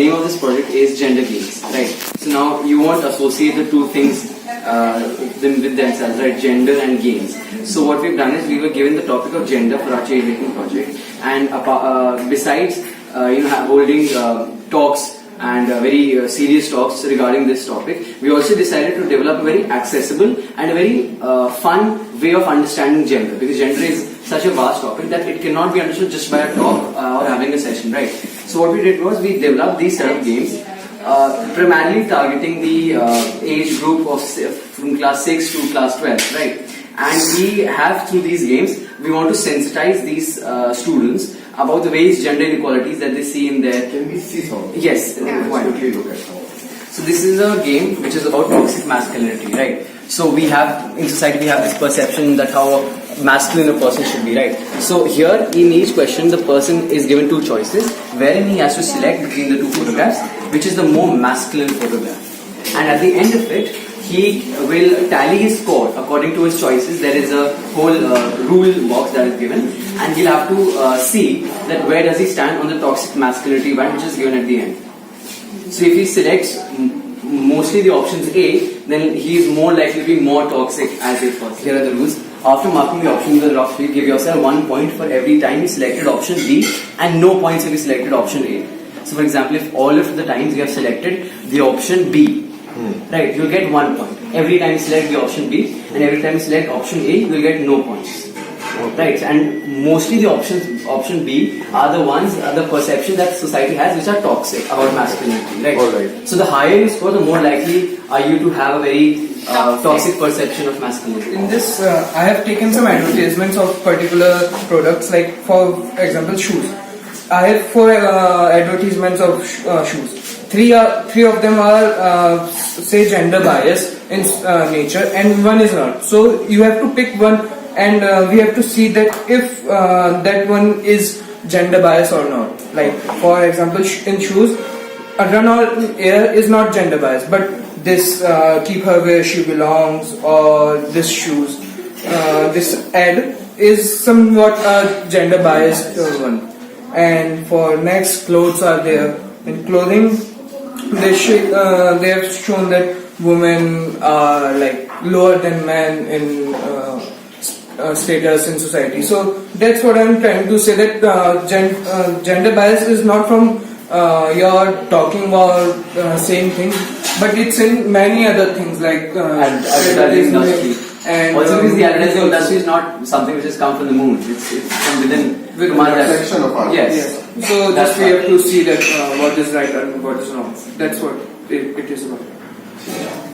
name of this project is gender games, right? So now you won't associate the two things with themselves, right? Gender and games. So what we've done is we were given the topic of gender for our Changemaker project, and besides holding talks and very serious talks regarding this topic, we also decided to develop a very accessible and a very fun way of understanding gender, because gender is such a vast topic that it cannot be understood just by a talk or having a session, right? So what we did was we developed these set of games primarily targeting the age group of from class 6 to class 12, right? And we have, through these games, we want to sensitize these students about the various gender inequalities that they see in their... Can we see some? Yes. Why don't we look at some? So this is a game which is about toxic masculinity, right? So we have, in society we have this perception that how masculine a person should be, right? So here in each question the person is given two choices, wherein he has to select between the two photographs, which is the more masculine photograph. And at the end of it, he will tally his score according to his choices. There is a whole rule box that is given, and he'll have to see that where does he stand on the toxic masculinity band, which is given at the end. So if he selects mostly the options A, then he is more likely to be more toxic as a person. Here are the rules. After marking the options with the rough, you give yourself 1 point for every time you selected option B and no points if you selected option A. So for example, if all of the times you have selected the option B, right, you'll get 1 point. Every time you select the option B and every time you select option A, you'll get no points. Right, and mostly the option B are the ones, the perception that society has which are toxic about masculinity, right? Alright. So the higher you score, the more likely are you to have a very toxic perception of masculinity. In this, I have taken some advertisements of particular products, like for example shoes. I have 4 advertisements of shoes. Three of them are say gender bias in nature, and one is not. So you have to pick one, and we have to see that if that one is gender bias or not. Like for example, in shoes, a run on air is not gender bias, but this keep her where she belongs, or this shoes, this ad is somewhat a gender biased one. And for next, clothes are there. In clothing, they have shown that women are like lower than men in status in society. So that's what I'm trying to say, that gender bias is not from your talking or saying things, but it's in many other things like advertising industry. And also because the advertising industry is not something which has come from the moon. It's from within. With reflection of ours. Yes. So just we have to see that what is right and what is wrong. That's what it is about.